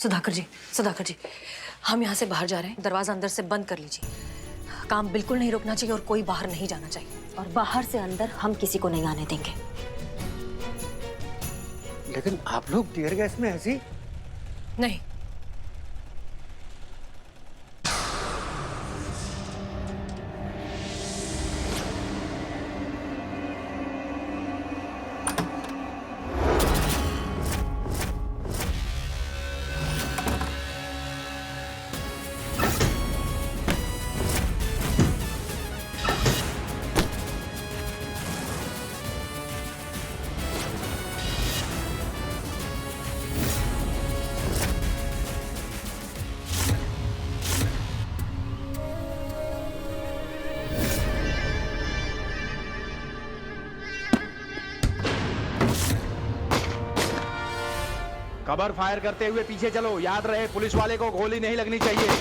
सुधाकर जी, सुधाकर जी, हम यहाँ से बाहर जा रहे हैं। दरवाजा अंदर से बंद कर लीजिए। काम बिल्कुल नहीं रुकना चाहिए और कोई बाहर नहीं जाना चाहिए। और बाहर से अंदर हम किसी को नहीं आने देंगे। लेकिन आप लोग टीयर गैस में ऐसी? नहीं। कबर फायर करते हुए पीछे चलो। याद रहे, पुलिस वाले को गोली नहीं लगनी चाहिए।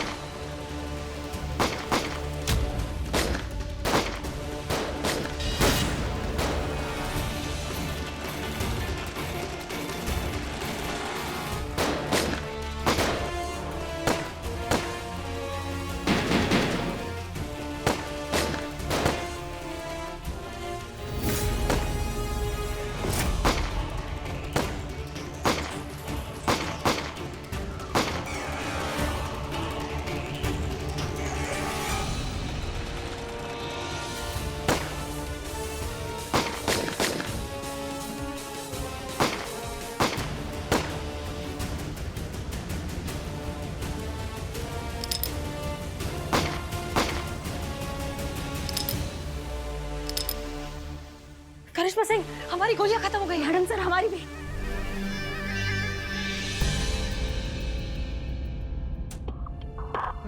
करिश्मा सिंह, हमारी गोलियां खत्म हो गई। मैडम सर, हमारी भी।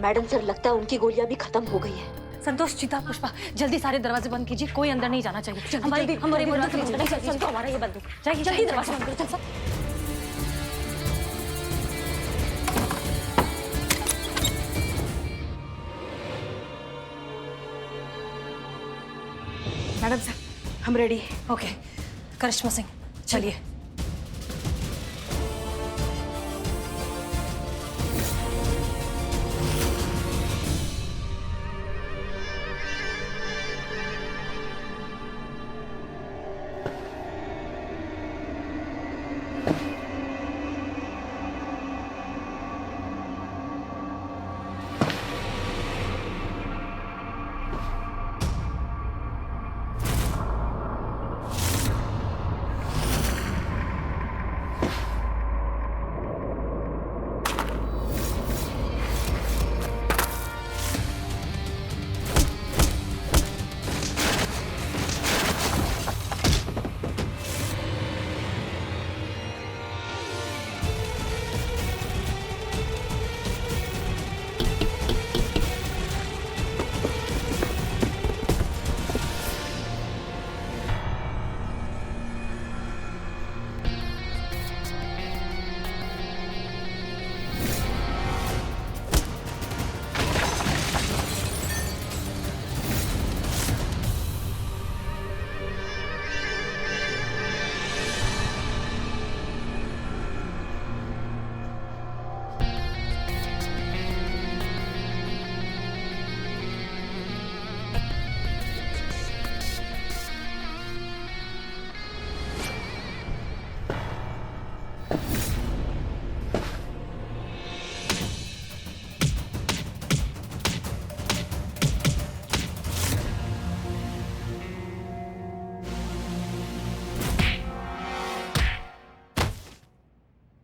मैडम सर, लगता है उनकी गोलियां भी खत्म हो गई है। संतोष, चिता, पुष्पा, जल्दी सारे दरवाजे बंद कीजिए। कोई अंदर नहीं जाना चाहिए। हमारी भी हमारी संतो, हमारा ये बंदूक। चाहिए। जल्दी दरवाजा बंद करो। चल मैडम सर, हम रेडी। ओके, करिश्मा सिंह, चलिए।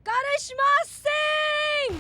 Karishma Singh!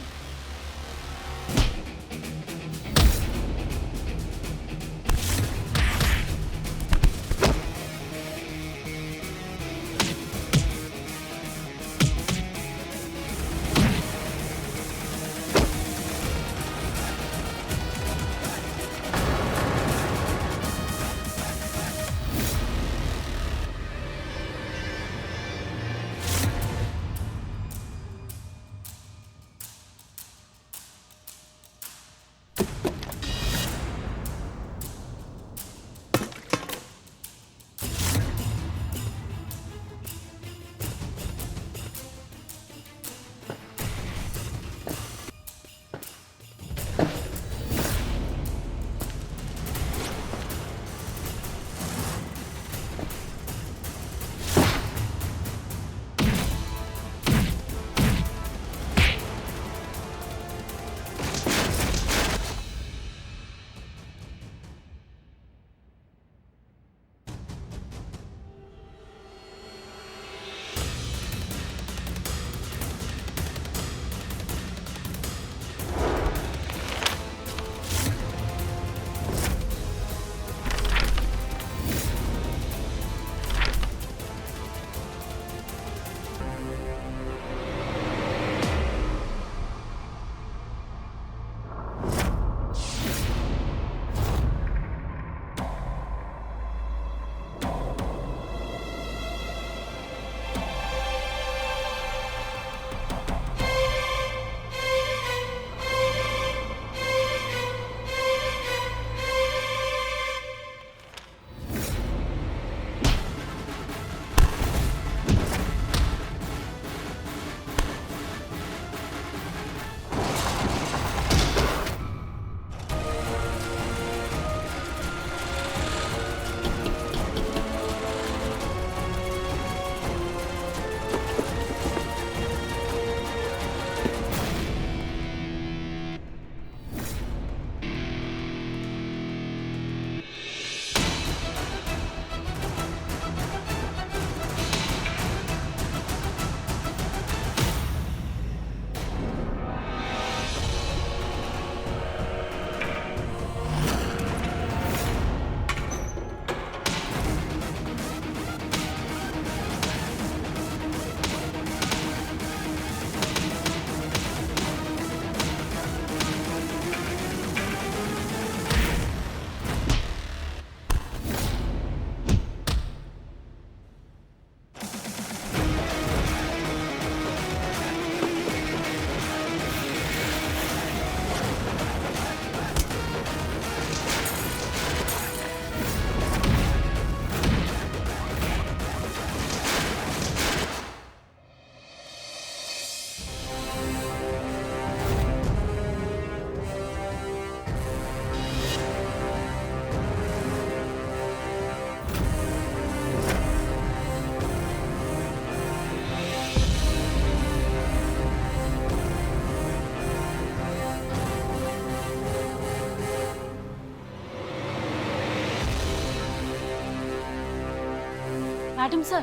Madam sir,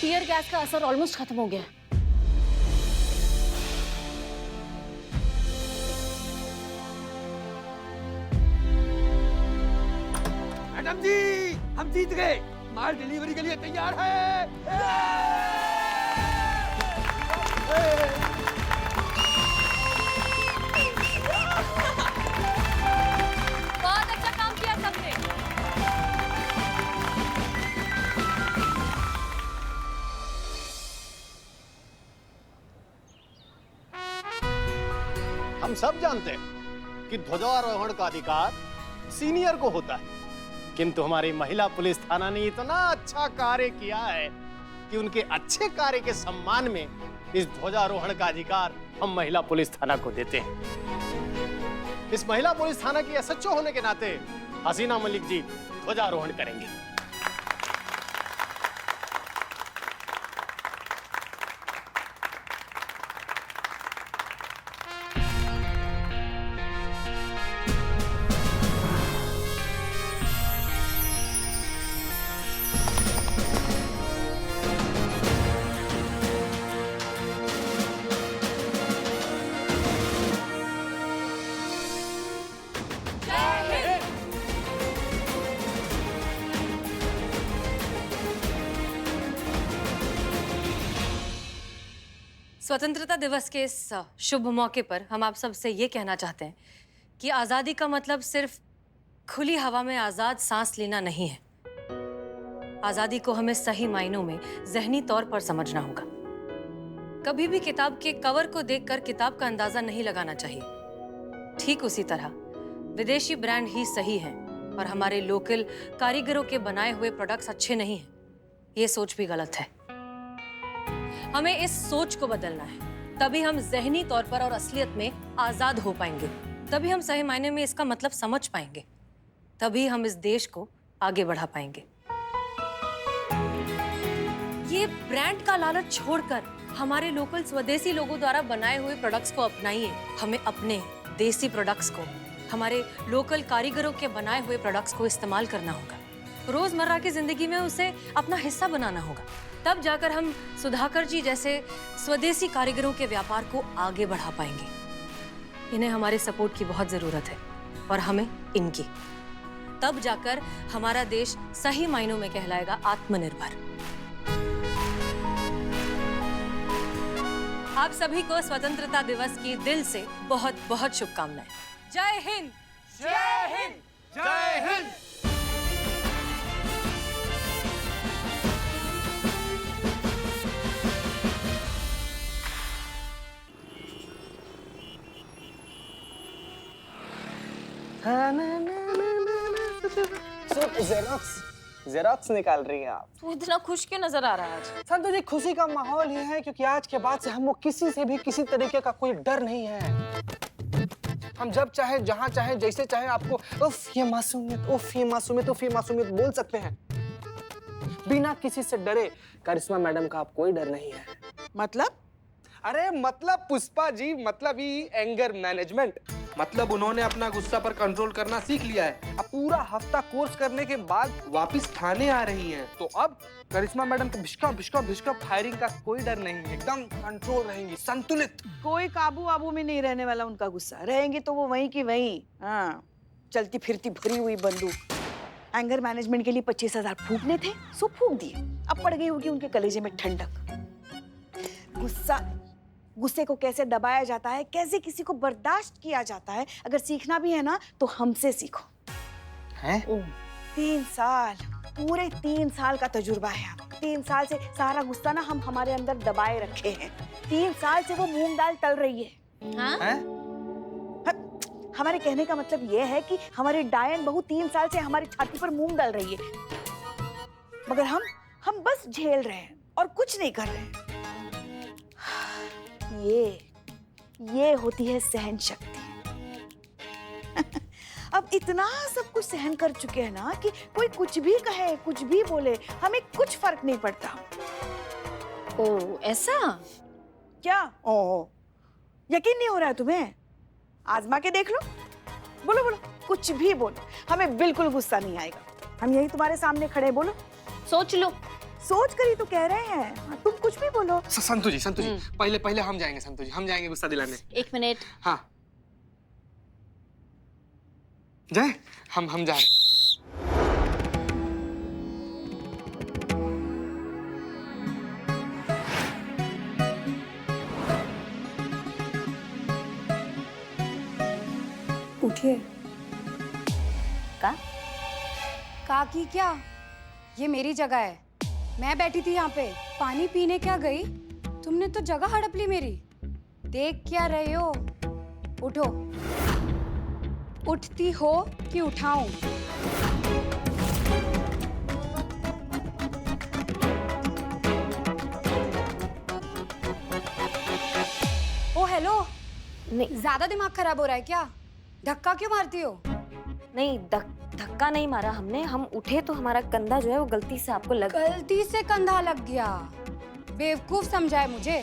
tear gas का असर ऑलमोस्ट खत्म हो गया है। मैडम जी, हम जीत गए। माल डिलीवरी के लिए तैयार है। बहुत अच्छा काम किया सबने। हम सब जानते हैं कि ध्वजारोहण का अधिकार सीनियर को होता है, किंतु हमारी महिला पुलिस थाना ने इतना अच्छा कार्य किया है कि उनके अच्छे कार्य के सम्मान में इस ध्वजारोहण का अधिकार हम महिला पुलिस थाना को देते हैं। इस महिला पुलिस थाना की एसएचओ होने के नाते हसीना मलिक जी ध्वजारोहण करेंगे। स्वतंत्रता दिवस के इस शुभ मौके पर हम आप सबसे ये कहना चाहते हैं कि आज़ादी का मतलब सिर्फ खुली हवा में आज़ाद सांस लेना नहीं है। आज़ादी को हमें सही मायनों में ज़हनी तौर पर समझना होगा। कभी भी किताब के कवर को देखकर किताब का अंदाज़ा नहीं लगाना चाहिए। ठीक उसी तरह विदेशी ब्रांड ही सही हैं और हमारे लोकल कारीगरों के बनाए हुए प्रोडक्ट्स अच्छे नहीं हैं, ये सोच भी गलत है। हमें इस सोच को बदलना है, तभी हम ज़हनी तौर पर और असलियत में आज़ाद हो पाएंगे। तभी हम सही मायने में इसका मतलब समझ पाएंगे। तभी हम इस देश को आगे बढ़ा पाएंगे। ये ब्रांड का लालच छोड़कर हमारे लोकल स्वदेशी लोगों द्वारा बनाए हुए प्रोडक्ट्स को अपनाइए। हमें अपने देसी प्रोडक्ट्स को, हमारे लोकल कारीगरों के बनाए हुए प्रोडक्ट्स को इस्तेमाल करना होगा। रोजमर्रा की जिंदगी में उसे अपना हिस्सा बनाना होगा। तब जाकर हम सुधाकर जी जैसे स्वदेशी कारीगरों के व्यापार को आगे बढ़ा पाएंगे। इन्हें हमारे सपोर्ट की बहुत जरूरत है और हमें इनकी। तब जाकर हमारा देश सही मायनों में कहलाएगा आत्मनिर्भर। आप सभी को स्वतंत्रता दिवस की दिल से बहुत बहुत शुभकामनाएं। जय हिंद। जय हिंद। जय हिंद। जेरोक्स निकाल रही हैं आप। तू इतना खुश क्यों नजर आ रहा है आज? संतु जी, खुशी का माहौल ही है क्योंकि आज के बाद से हम वो किसी से भी किसी तरीके का कोई डर नहीं है। हम जब चाहे, जहां चाहे, जैसे चाहे आपको उफ ये मासूमियत, उफ ये मासूमियत, उफ ये मासूमियत बोल सकते हैं बिना किसी से डरे। करिश्मा मैडम का आप कोई डर नहीं है। मतलब? अरे मतलब पुष्पा जी, मतलब ही एंगर मैनेजमेंट। मतलब उन्होंने अपना गुस्सा पर कंट्रोल करना सीख लिया है। अब पूरा हफ्ता कोर्स करने के बाद वापिस थाने आ रही हैं। तो अब करिश्मा मैडम को भिष्का भिष्का भिष्का फायरिंग का कोई डर नहीं है। एकदम कंट्रोल रहेंगी, संतुलित। कोई काबू वाबू में नहीं रहने वाला उनका गुस्सा। रहेंगी तो वो वहीं की वहीं। हाँ, चलती फिरती भरी हुई बंदूक। एंगर मैनेजमेंट के लिए 25,000 फूकने थे, सो फूक दिए। अब पड़ गई होगी उनके कलेजे में ठंडक। गुस्से को कैसे दबाया जाता है, कैसे किसी को बर्दाश्त किया जाता है, अगर सीखना भी है ना तो हमसे सीखो। हैं? 3 साल, पूरे 3 साल का तजुर्बा है आपको। 3 साल से सारा गुस्सा ना हम हमारे अंदर दबाए रखे हैं। 3 साल से वो मूंग दाल तल रही है। हाँ? हैं? हमारे कहने का मतलब ये है कि हमारी डायन बहू 3 साल से हमारी छाती पर मूंग डाल रही है, मगर हम बस झेल रहे हैं और कुछ नहीं कर रहे हैं। ये होती है सहन शक्ति। अब इतना सब कुछ सहन कर चुके हैं ना कि कोई कुछ भी कहे, कुछ भी बोले, हमें कुछ फर्क नहीं पड़ता। ओह, ऐसा? क्या ओह, यकीन नहीं हो रहा है तुम्हें? आजमा के देख लो। बोलो बोलो, कुछ भी बोलो, हमें बिल्कुल गुस्सा नहीं आएगा। हम यही तुम्हारे सामने खड़े, बोलो। सोच लो। सोच कर ही तो कह रहे हैं। हाँ, तुम कुछ भी बोलो। संतु जी पहले हम जाएंगे। संतु जी हम जाएंगे गुस्सा दिलाने। 1 मिनट। हाँ जाए, हम जा रहे हैं। उठिए। का की क्या? ये मेरी जगह है, मैं बैठी थी यहाँ पे। पानी पीने क्या गई? तुमने तो जगह हड़प ली मेरी। देख क्या रहे हो? उठो। उठती हो कि उठाऊं? ओ हेलो, नहीं ज्यादा दिमाग खराब हो रहा है क्या? धक्का क्यों मारती हो? नहीं, धक्का नहीं मारा हमने। हम उठे तो हमारा कंधा जो है वो गलती से आपको लग गलती से कंधा लग गया? बेवकूफ समझा है मुझे।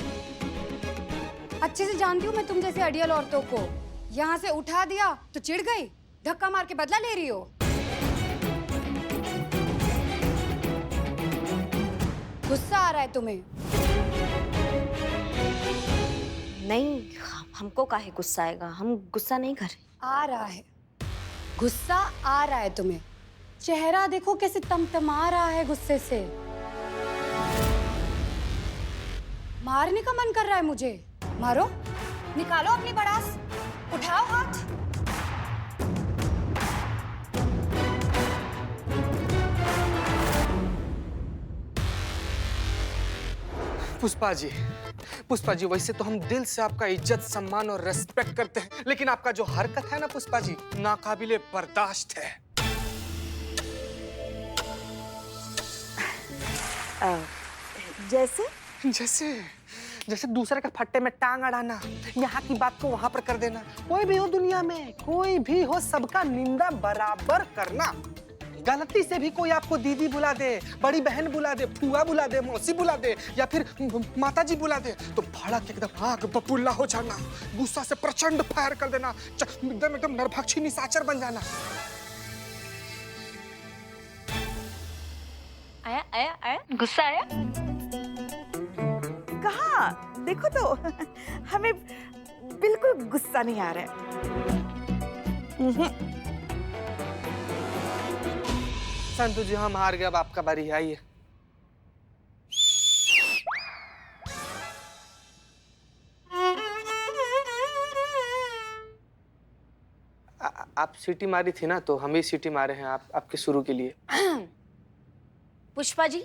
अच्छे से जानती हूँ मैं तुम जैसे अड़ियल औरतों को। यहाँ से उठा दिया तो चिढ़ गई, धक्का मार के बदला ले रही हो। गुस्सा आ रहा है तुम्हें? नहीं, हमको काहे गुस्सा आएगा? हम गुस्सा नहीं कर रहे। आ रहा है, गुस्सा आ रहा है तुम्हें। चेहरा देखो कैसे तमतमा रहा है गुस्से से। मारने का मन कर रहा है मुझे। मारो, निकालो अपनी भड़ास, उठाओ हाथ। पुष्पा जी वैसे तो हम दिल से आपका इज्जत सम्मान और रेस्पेक्ट करते हैं, लेकिन आपका जो हरकत है ना पुष्पा जी, नाकाबिले बर्दाश्त है। जैसे जैसे दूसरे के फट्टे में टांग अड़ाना, यहाँ की बात को वहां पर कर देना। कोई भी हो दुनिया में, कोई भी हो, सबका निंदा बराबर करना। गलती से भी कोई आपको दीदी बुला दे, बड़ी बहन बुला दे, फुआ बुला दे, मौसी बुला दे या फिर माता जी बुला दे तो भड़क एकदम आग बबूला हो जाना, गुस्सा से प्रचंड फायर कर देना, एकदम नरभक्षी निशाचर बन जाना। आया गुस्सा आया? कहाँ? देखो तो हमें बिल्कुल गुस्सा नहीं आ रहा है। संतु जी हम हार गए, अब आपका बारी है। आइए। आप सीटी मारी थी ना, तो हम ही सीटी मारे हैं आपके शुरू के लिए। पुष्पा जी,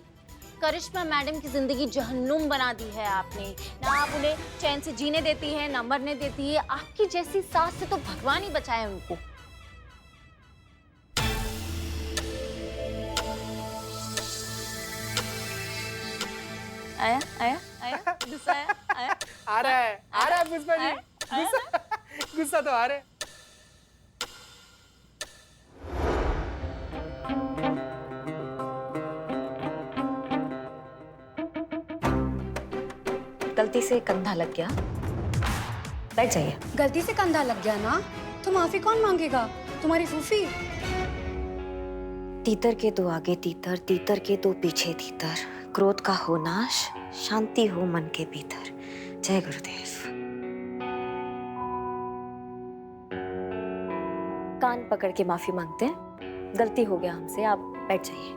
करिश्मा मैडम की जिंदगी जहन्नुम बना दी है आपने। ना आप उन्हें चैन से जीने देती है, ना मरने देती है। आपकी जैसी सास से तो भगवान ही बचाए उनको। आया गुस्सा आया? आ रहा है पुष्पा जी, गुस्सा तो आ रहा है। गलती से कंधा लग गया, बैठ जाइए। गलती से कंधा लग गया ना, तो माफी कौन मांगेगा? तुम्हारी फूफी। तीतर के दो आगे तीतर, तीतर के दो पीछे तीतर, क्रोध का हो नाश, शांति हो मन के भीतर। जय गुरुदेव। कान पकड़ के माफी मांगते हैं, गलती हो गया हमसे, आप बैठ जाइए।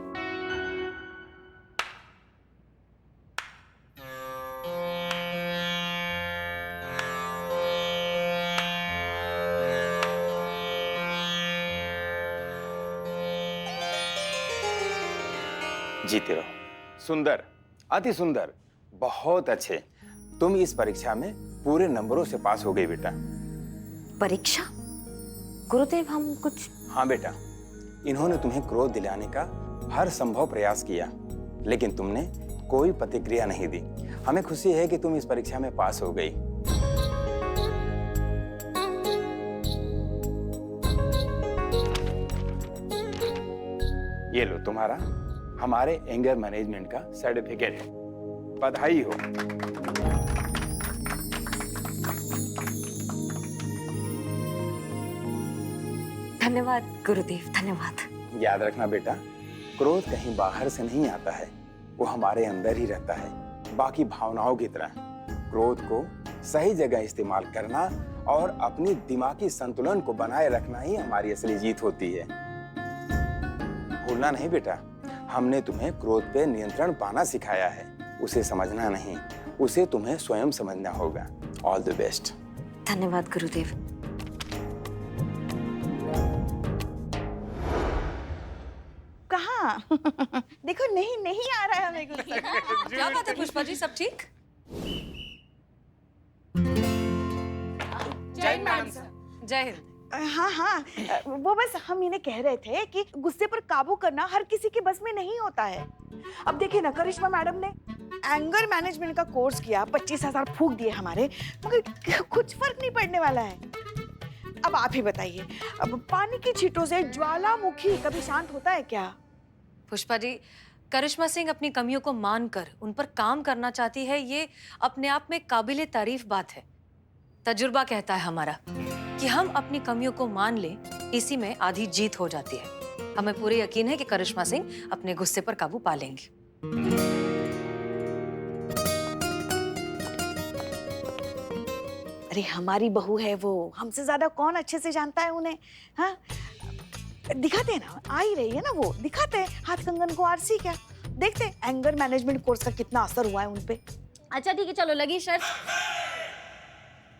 जीते रहो। सुंदर, अति सुंदर, बहुत अच्छे। तुम इस परीक्षा में पूरे नंबरों से पास हो गई बेटा। परीक्षा? गुरुदेव हम कुछ। हाँ बेटा, इन्होंने तुम्हें क्रोध दिलाने का हर संभव प्रयास किया, लेकिन तुमने कोई प्रतिक्रिया नहीं दी। हमें खुशी है कि तुम इस परीक्षा में पास हो गई। ये लो तुम्हारा हमारे एंगर मैनेजमेंट का सर्टिफिकेट है। बधाई हो। धन्यवाद गुरुदेव, धन्यवाद। याद रखना बेटा, क्रोध कहीं बाहर से नहीं आता है, वो हमारे अंदर ही रहता है। बाकी भावनाओं की तरह क्रोध को सही जगह इस्तेमाल करना और अपनी दिमागी संतुलन को बनाए रखना ही हमारी असली जीत होती है। भूलना नहीं बेटा, हमने तुम्हें क्रोध पे नियंत्रण पाना सिखाया है, उसे समझना नहीं, उसे तुम्हें स्वयं समझना होगा। All the best. धन्यवाद गुरुदेव। कहाँ? देखो नहीं नहीं आ रहा है हमें गुस्सा। क्या बात है पुष्पा जी, सब ठीक? जय मैडम सर। जय हिंद। हाँ हाँ, वो बस हम इन्हें कह रहे थे कि गुस्से पर काबू करना हर किसी के बस में नहीं होता है। अब देखिए ना, करिश्मा मैडम ने एंगर मैनेजमेंट का कोर्स किया, 25,000 फूंक दिए हमारे, मगर कुछ फर्क नहीं पड़ने वाला है। अब आप ही बताइए, अब पानी की छींटों से ज्वालामुखी कभी शांत होता है क्या? पुष्पा जी, करिश्मा सिंह अपनी कमियों को मानकर उन पर काम करना चाहती है, ये अपने आप में काबिले तारीफ बात है। तजुर्बा कहता है हमारा कि हम अपनी कमियों को मान लें, इसी में आधी जीत हो जाती है। हमें पूरे यकीन है कि करिश्मा सिंह अपने गुस्से पर काबू पा लेंगी। अरे हमारी बहू है वो, हमसे ज्यादा कौन अच्छे से जानता है उन्हें? हाँ, दिखाते हैं ना, आ ही रही है ना वो, दिखाते हैं हाथ कंगन को आरसी क्या, देखते हैं एंगर मैनेजमेंट कोर्स का कितना असर हुआ है उनपे। अच्छा ठीक है, चलो लगी शर्त।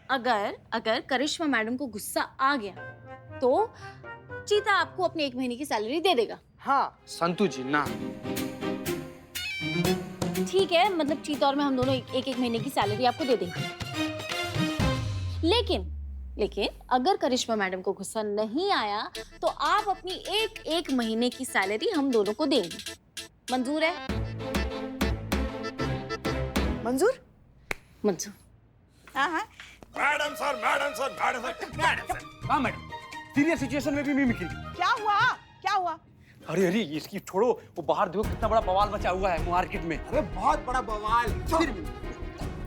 अगर करिश्मा मैडम को गुस्सा आ गया तो चीता आपको अपनी 1 महीने की सैलरी दे देगा। हाँ संतु जी ना। ठीक है, मतलब चीता और मैं हम दोनों एक महीने की सैलरी आपको दे देंगे। लेकिन अगर करिश्मा मैडम को गुस्सा नहीं आया तो आप अपनी एक महीने की सैलरी हम दोनों को देंगे। मंजूर है? मंजूर? मंजूर। हाँ हाँ। Madam sir, madam sir, madam sir, madam sir. हाँ मैडम, सीरियस सिचुएशन में भी मिमिक्री। क्या हुआ? क्या हुआ? अरे अरे इसकी छोड़ो, वो बाहर देखो कितना बड़ा बवाल मचा हुआ है मार्केट में। अरे बहुत बड़ा बवाल।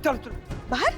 चल चल। बाहर?